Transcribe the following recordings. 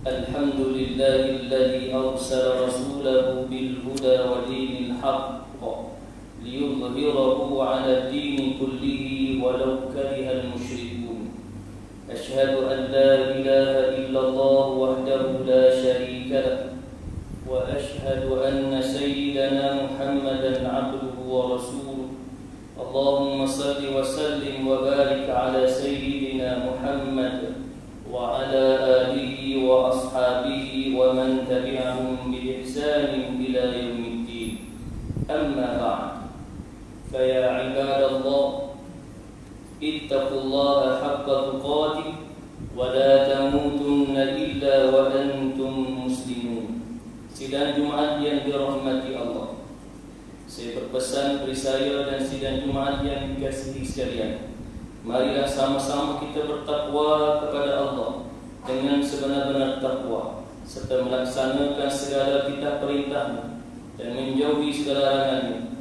الحمد لله الذي أرسل رسوله بالهدى ودين الحق ليظهره على الدين كله ولو كره المشركون. أشهد أن لا إله إلا الله وحده لا شريك له، وأشهد أن سيدنا محمدا عبده ورسوله. اللهم صل وسلم وبارك على سيدنا محمد وعلى آله وأصحابه ومن تبعهم بإحسان إلى يوم الدين. أما بعد، فيا عباد الله، اتقوا الله حق تقاته ولا تموتن إلا وأنتم مسلمون. Sidang Jumat yang dirahmati Allah, saya berpesan beri saya dan sidang Jumat yang dikasihi sekalian, marilah sama-sama kita bertakwa kepada Allah dengan sebenar-benar takwa, serta melaksanakan segala kitab perintahnya dan menjauhi segala larangannya.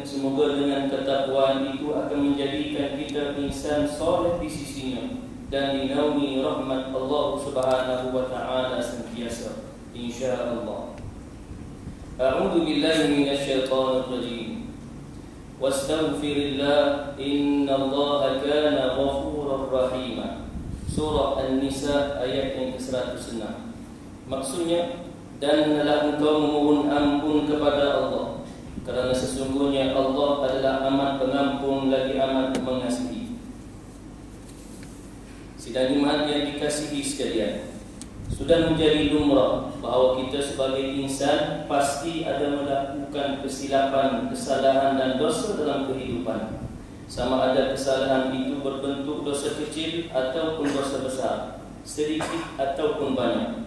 Semoga dengan ketakwaan itu akan menjadikan kita insan soleh di sisinya dan dinaungi rahmat Allah Subhanahu wa taala senantiasa, insyaallah. A'udzu billahi minasyaitonir rajim. Wastaghfirillah, innallaha kana ghafurar rahima. Surah An-Nisa ayat yang ke-106. Maksudnya, dan hendaklah engkau memohon ampun kepada Allah, kerana sesungguhnya Allah adalah amat pengampun lagi amat mengasihi. Sidang Jumat yang dikasihi sekalian, sudah menjadi lumrah bahawa kita sebagai insan pasti ada melakukan kesilapan, kesalahan dan dosa dalam kehidupan. Sama ada kesalahan itu berbentuk dosa kecil ataupun dosa besar, sedikit ataupun banyak.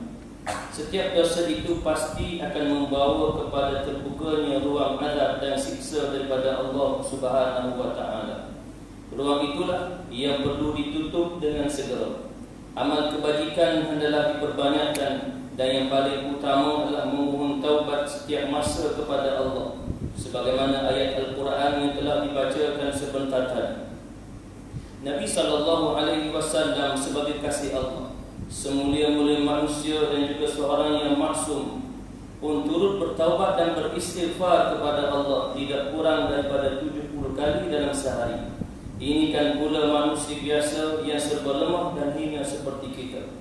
Setiap dosa itu pasti akan membawa kepada terbukanya ruang azab dan siksa daripada Allah Subhanahu wa taala. Ruang itulah yang perlu ditutup dengan segera. Amal kebajikan hendaklah diperbanyakkan, dan yang paling utama adalah memohon taubat setiap masa kepada Allah, sebagaimana ayat Al-Quran yang telah dibacakan sebentar tadi. Nabi SAW sebagai kasih Allah, semulia-mulia manusia dan juga seorang yang maksum, pun turut bertaubat dan beristighfar kepada Allah tidak kurang daripada 70 kali dalam sehari. Ini kan pula manusia biasa yang serba lemah dan hina seperti kita.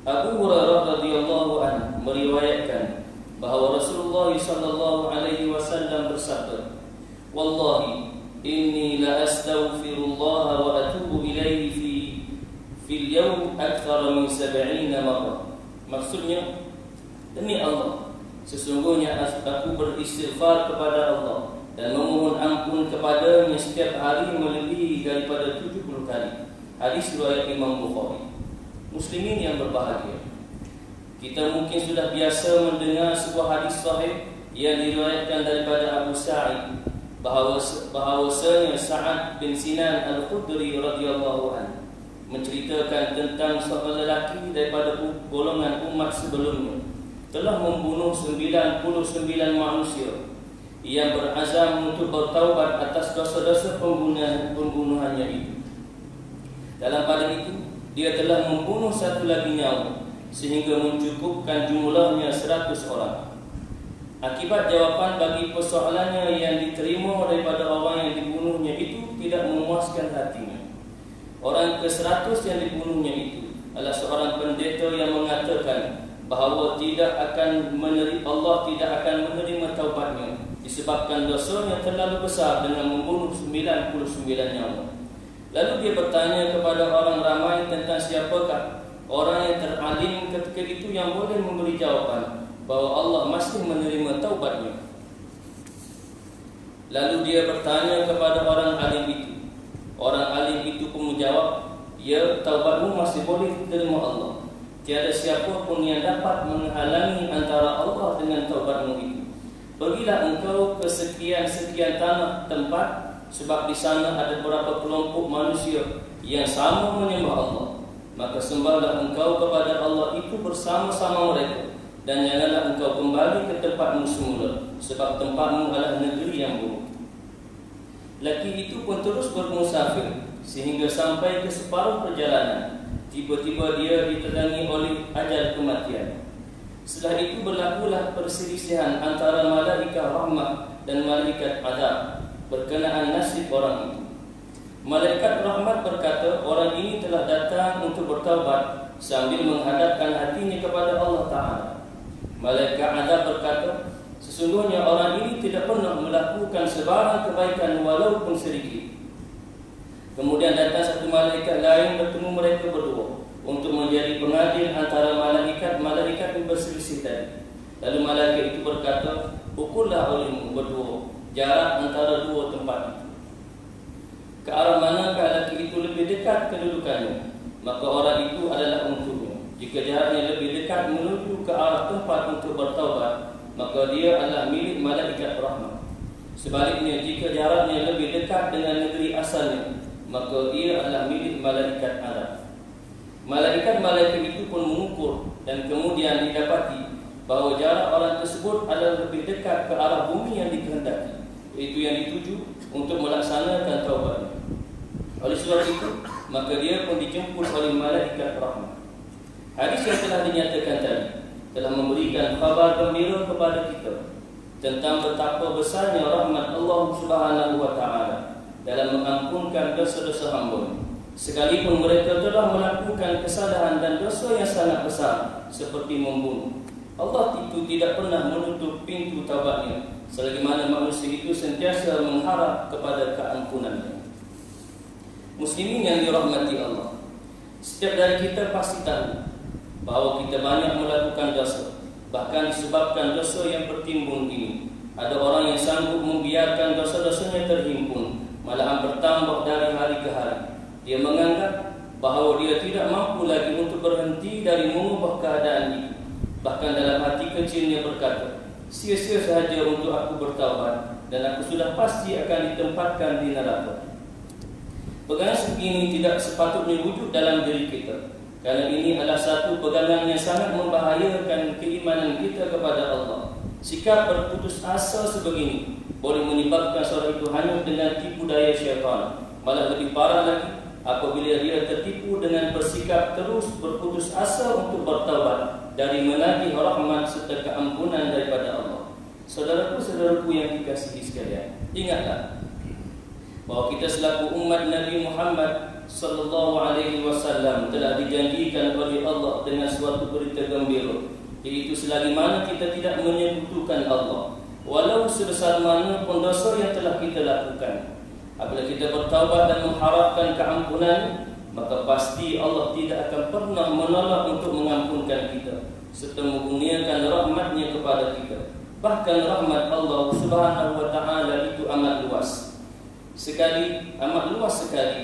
Abu Hurairah radhiyallahu anhu meriwayatkan bahawa Rasulullah sallallahu alaihi wasallam bersabda, "Wallahi inni la astaghfirullah wa atubu ilaihi fil yawm akthar min 70 marrah." Maksudnya, demi Allah, sesungguhnya aku beristighfar kepada Allah dan memohon ampun kepadanya setiap hari melebihi daripada 70 kali. Hadis riwayat Imam Bukhari. Muslimin yang berbahagia, kita mungkin sudah biasa mendengar sebuah hadis sahih yang diriwayatkan daripada Abu Sa'id bahawasanya Sa'ad bin Sinan Al-Khudri radhiyallahu anhu menceritakan tentang seorang lelaki daripada golongan umat sebelumnya telah membunuh 99 manusia yang berazam untuk bertaubat atas dosa-dosa pembunuhannya itu. Dalam pada itu, dia telah membunuh satu lagi nyawa sehingga mencukupkan jumlahnya 100 orang. Akibat jawapan bagi persoalannya yang diterima daripada orang yang dibunuhnya itu tidak memuaskan hatinya. Orang ke-100 yang dibunuhnya itu adalah seorang pendeta yang mengatakan bahawa Allah tidak akan menerima taubatnya disebabkan dosanya terlalu besar dengan membunuh 99 nyawa. Lalu dia bertanya kepada orang ramai tentang siapakah orang yang teralim ketika itu yang boleh memberi jawapan bahawa Allah masih menerima taubatnya. Lalu dia bertanya kepada orang alim itu. Orang alim itu pun menjawab, "Ya, taubatmu masih boleh diterima Allah. Tiada siapa pun yang dapat menghalangi antara Allah dengan taubatmu itu. Pergilah engkau ke sekian-sekian tanah tempat, sebab di sana ada beberapa kelompok manusia yang sama menyembah Allah. Maka sembahlah engkau kepada Allah itu bersama-sama mereka, dan janganlah engkau kembali ke tempatmu semula, sebab tempatmu adalah negeri yang buruk." Laki itu pun terus bermusafir sehingga sampai ke separuh perjalanan. tiba-tiba dia diterangi oleh ajal kematian. Setelah itu berlakulah perselisihan antara malaikat rahmat dan malaikat azab berkenaan nasib orang itu. Malaikat rahmat berkata, orang ini telah datang untuk bertaubat sambil menghadapkan hatinya kepada Allah Ta'ala. Malaikat azab berkata, sesungguhnya orang ini tidak pernah melakukan sebarang kebaikan walaupun sedikit. Kemudian datang satu malaikat lain bertemu mereka berdua untuk menjadi pengadil antara malaikat yang berselisih tadi. Lalu malaikat itu berkata, ukurlah olehmu berdua jarak antara dua tempat itu. Ke arah manakah lelaki itu lebih dekat kedudukannya, maka orang itu adalah untuknya. Jika jaraknya lebih dekat menuju ke arah tempat untuk bertaubat, maka dia adalah milik malaikat rahmat. Sebaliknya, jika jaraknya lebih dekat dengan negeri asalnya, maka ia adalah milik malaikat azab. Malaikat-malaikat itu pun mengukur dan kemudian didapati bahawa jarak orang tersebut adalah lebih dekat ke arah bumi yang dikehendaki, iaitu yang dituju untuk melaksanakan taubatnya. Oleh sebab itu, maka dia pun dijemput oleh malaikat rahmat. Hadis yang telah dinyatakan tadi telah memberikan khabar gembira kepada kita tentang betapa besarnya rahmat Allah Subhanahu wa Ta'ala dalam mengampunkan dosa-dosa hamba, sekalipun mereka telah melakukan kesalahan dan dosa yang sangat besar seperti membunuh. Allah itu tidak pernah menutup pintu taubatnya selagi mana manusia itu sentiasa mengharap kepada keampunannya. Muslimin yang dirahmati Allah, setiap dari kita pasti tahu bahawa kita banyak melakukan dosa. Bahkan disebabkan dosa yang bertimbun ini, ada orang yang sanggup membiarkan dosa-dosanya terhimpun, malahan bertambah dari hari ke hari. Dia menganggap bahawa dia tidak mampu lagi untuk berhenti dari mengubah keadaan itu. Bahkan dalam hati kecilnya berkata, sia-sia sahaja untuk aku bertaubat, dan aku sudah pasti akan ditempatkan di neraka. Pegangan segini tidak sepatutnya wujud dalam diri kita, kerana ini adalah satu pegangan yang sangat membahayakan keimanan kita kepada Allah. Sikap berputus asa sebegini boleh menyebabkan seorang itu hanyut dengan tipu daya syaitan. Malah lebih parah lagi apabila dia tertipu dengan bersikap terus berputus asa untuk bertaubat dari menagih rahmat serta keampunan daripada Allah. Saudaraku-saudaraku yang dikasihi sekalian, ingatlah bahawa kita selaku umat Nabi Muhammad sallallahu alaihi wasallam telah dijanjikan oleh Allah dengan suatu berita gembira, iaitu selagi mana kita tidak menyekutukan Allah, walau sebesar mana pun dosa yang telah kita lakukan. Apabila kita bertaubat dan mengharapkan keampunan, maka pasti Allah tidak akan pernah menolak untuk mengampunkan kita serta mengurniakan rahmatnya kepada kita. Bahkan rahmat Allah Subhanahu wa Ta'ala itu amat luas sekali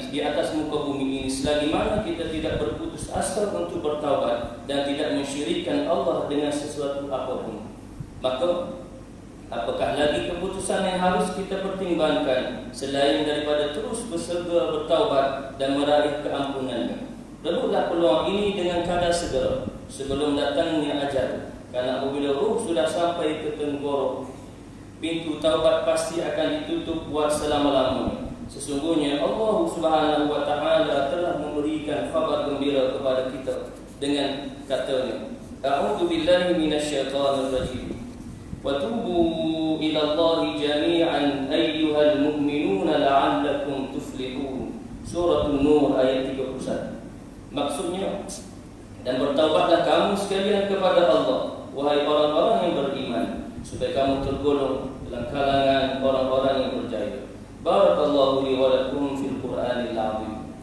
di atas muka bumi ini, selagi mana kita tidak berputus asa untuk bertaubat dan tidak mensyirikkan Allah dengan sesuatu apapun. Maka apakah lagi keputusan yang harus kita pertimbangkan selain daripada terus bersegera bertaubat dan meraih keampunannya? Rebutlah peluang ini dengan kadar segera sebelum datangnya ajal, karena apabila ruh sudah sampai ke tenggorok, pintu taubat pasti akan ditutup buat selama-lamanya. Sesungguhnya Allah Subhanahu wa Ta'ala telah memberikan khabar gembira kepada kita dengan katanya, A'udzu billahi minasyaitonir rajim. Wa tubu ila Allahi jami'an ayyuhal mu'minuna la'allakum tuflihun. Surah An-Nur ayat 31. Maksudnya, dan bertaubatlah kamu sekalian kepada Allah, wahai orang-orang yang beriman, supaya kamu tergolong dalam kalangan orang-orang yang berjaya. Barakallahu li wa lakum fil Qur'anil 'azim.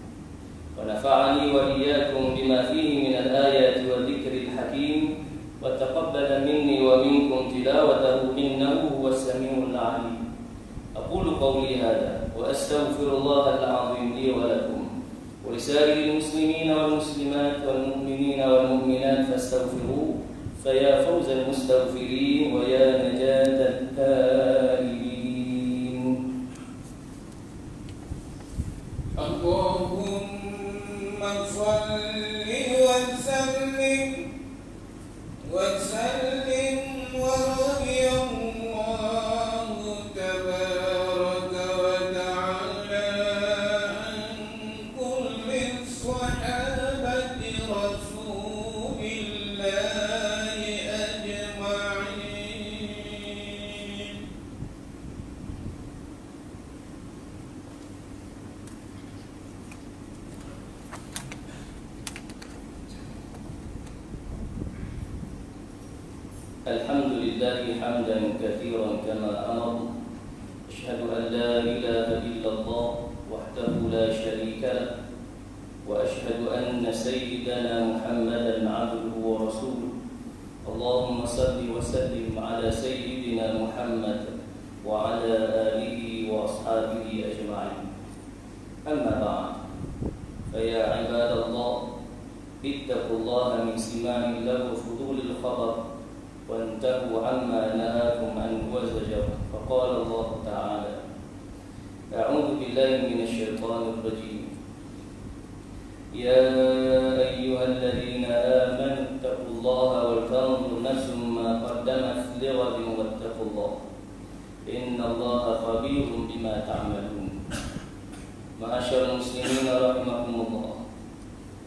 Wa nafa'ani wa iyyakum bima fihi min al-ayati wa dhikril hakim. Wa taqabbala minni wa minkum tilawatahu innahu huwas samiul 'alim. Aqulu qawli hadha wa astaghfirullahal 'azim li wa lakum wa lisa'iril muslimina wal muslimat wal mu'minina wal mu'minat fastaghfiruhu. فيا فوز المستغفرين ويا نجاة التائبين. اللهم صل وسلم ورضي الله تبارك وتعالى عن كل الصحابة الحمد لله حمدا كثيرا كما أمر. أشهد أن لا إله إلا الله وحده لا شريك له، وأشهد أن سيدنا محمدا عبده ورسوله. اللهم صل وسلم على سيدنا محمد وعلى آله وأصحابه أجمعين. أما بعد، فيا عباد الله، اتقوا الله من سماع له فضول الخبر، وانتهوا عما نهاكم عنه وزجر. فقال الله تعالى: أعوذ بالله من الشيطان الرجيم. يا أيها الذين آمنوا اتقوا الله ولتنظر نفس ما قدمت لغد واتقوا الله إن الله خبير بما تعملون. Ma'asyiral muslimin rahimakumullah.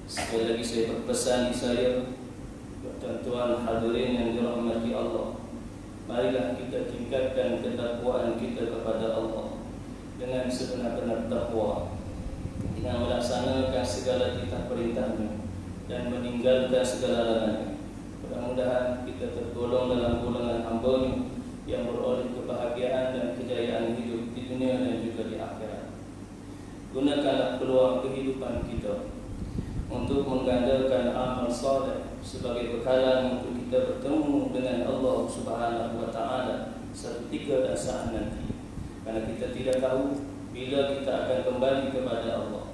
Sekali lagi saya berpesan di saya, tuan-tuan hadirin yang dirahmati Allah, marilah kita tingkatkan ketakwaan kita kepada Allah dengan sebenar-benar takwa, dengan melaksanakan segala titah perintahnya dan meninggalkan segala larangannya. Mudah-mudahan kita tergolong dalam golongan hamba-Nya yang beroleh kebahagiaan dan kejayaan hidup di dunia dan juga di akhirat. Gunakanlah peluang kehidupan kita untuk menggandakan amal saleh sebagai bekalan untuk kita bertemu dengan Allah Subhanahu wa taala seketika dan saat nanti. Karena kita tidak tahu bila kita akan kembali kepada Allah.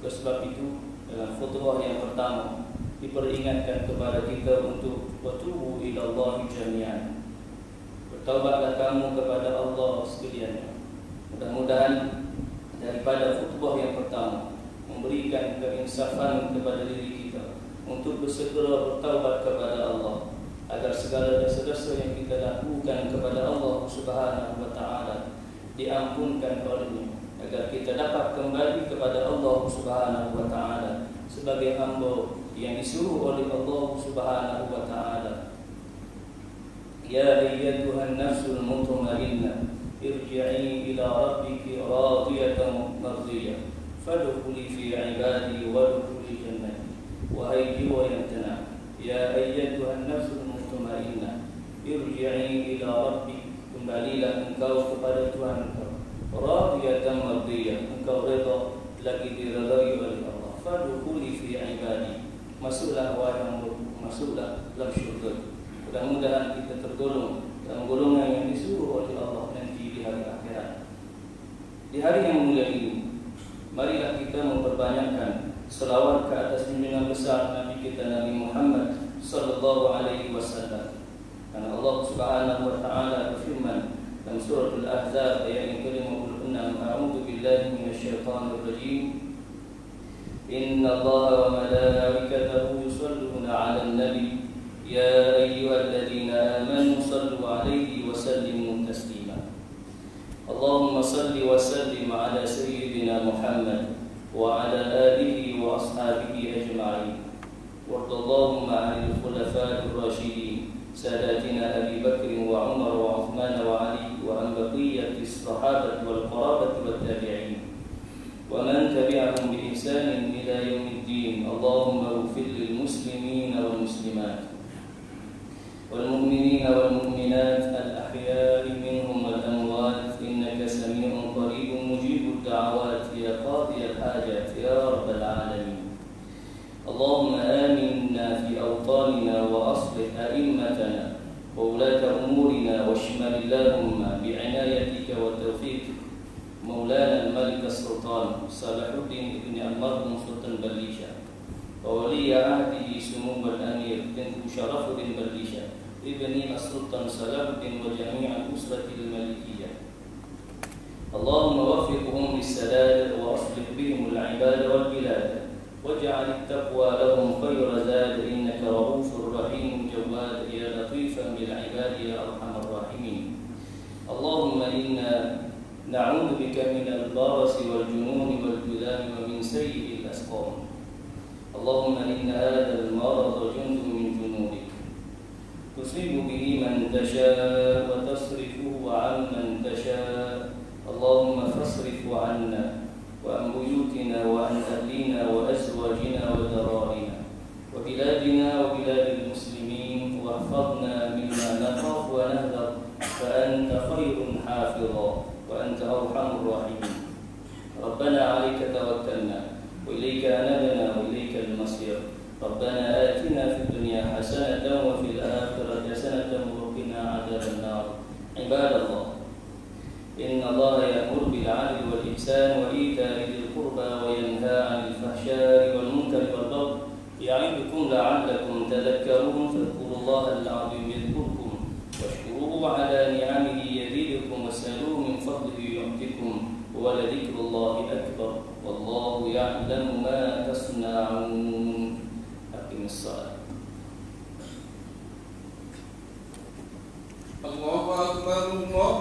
Oleh sebab itu, dalam khutbah yang pertama diperingatkan kepada kita untuk watubu ilallahi jami'an. Bertaubatlah kamu kepada Allah sekalian. Mudah-mudahan daripada khutbah yang pertama memberikan keinsafan kepada diri kita untuk bersegera bertaubat kepada Allah, agar segala dosa-dosa yang kita lakukan kepada Allah Subhanahu wa taala diampunkan oleh-Nya, agar kita dapat kembali kepada Allah Subhanahu wa taala sebagai hamba yang disuruh oleh Allah Subhanahu wa taala. Ya ayyatuhan nafsul mutmainnah, irji'i ila rabbiki radiyatan mardiyah, fadkhuli fi ibadi wadkhuli jannati. Wahai jiwa yang tenang, ya ayyatuhan nafsul mutmainnah, irji'i ila rabbik, kembalilah engkau kepada Tuhan engkau, radiyatan mardiyah, engkau redha lagi diredai oleh Allah. Fadkhuli fi ibadi, masuklah wahai hamba-Ku, masuklah dalam syurga. Mudah-mudahan kita tergolong dalam golongan yang disuruh oleh Allah nanti di hari akhirat. Di hari yang mulia ini, marilah kita memperbanyakkan selawat ke atas junjungan besar Nabi kita Nabi Muhammad sallallahu alaihi wasallam. Karena Allah Subhanahu wa taala berfirman dalam surah Al-Ahzab ayat yang ke-56, A'udzu billahi minasyaitonir rajim. Inna Allaha wa malaikatahu yusholluna 'alan nabi ya ayyuhalladzina amanu shallu 'alaihi wa sallimu taslima. Allahumma salli wa sallim 'ala sayyidina Muhammad wa 'ala alihi wa ashabihi ajma'in. Wardallahumma 'anil khulafa'ir rasyidin sadatina Abi Bakr wa Umar wa Uthman wa Ali wa an baqiyatis sahabati wal qarabati wat tabi'in wa man tabi'ahum bi ihsanin ila yaumiddin. Allahumma ighfir lil muslimina wal muslimat wal mu'minina wal mu'minat al ahya'i minhum wal amwat innaka sami'un qaribun mujibud da'awat ya qadiyal hajat ya rabbal alamin. Allahumma aminna fi awtanina wa aslih a'immatana wa ulata umurina washmal lahumma bi'inayatika wa tawfiqik. Maulana al-Malik as-Sultan Salahuddin ibn al-Marhum Sultan Balisha wa wali ahdihi Sumum al-Amir Tengku Syarafuddin Balisha ibni as-Sultan Salahuddin wa jami' al-usrati al-Malikiyah. Allahumma waffiqhum lis-sadad wa aslih bihim al-ibad wal-bilad waj'al at-taqwa lahum khayra zad innaka ra'ufur rahim jawad ya latifan bil-ibad ya arhamar rahimin. Allahumma inna na'udzu bika minal barasi wal jununi wal judami wa min sayyi'il asqam. Allahumma inna hadzal marada jundun min junudik tusibu bihi man tasha' wa tasrifuhu 'amman tasha'. Allahumma fasrif 'anna wa an buyutina wa an ahlina wa azwajina wa dararina wa biladina wa biladil muslimin wa ihfadna mimma حافظا وأنت أرحم الراحمين. ربنا عليك توكلنا وإليك أنبنا وإليك المصير. ربنا آتنا في الدنيا حسنة وفي الآخرة حسنة وقنا عذاب النار. عباد الله، إن الله يأمر بالعدل والإحسان وإيتاء ذي القربى وينهى عن الفحشاء والمنكر والبغي يعظكم لعلكم تذكرون. فاذكروا الله العظيم يذكركم واشكروه على نعمه يزدكم واسألوه من فضله يعطكم ولذكر الله أكبر والله يعلم ما تصنعون. أقم الصلاة. الله أكبر الله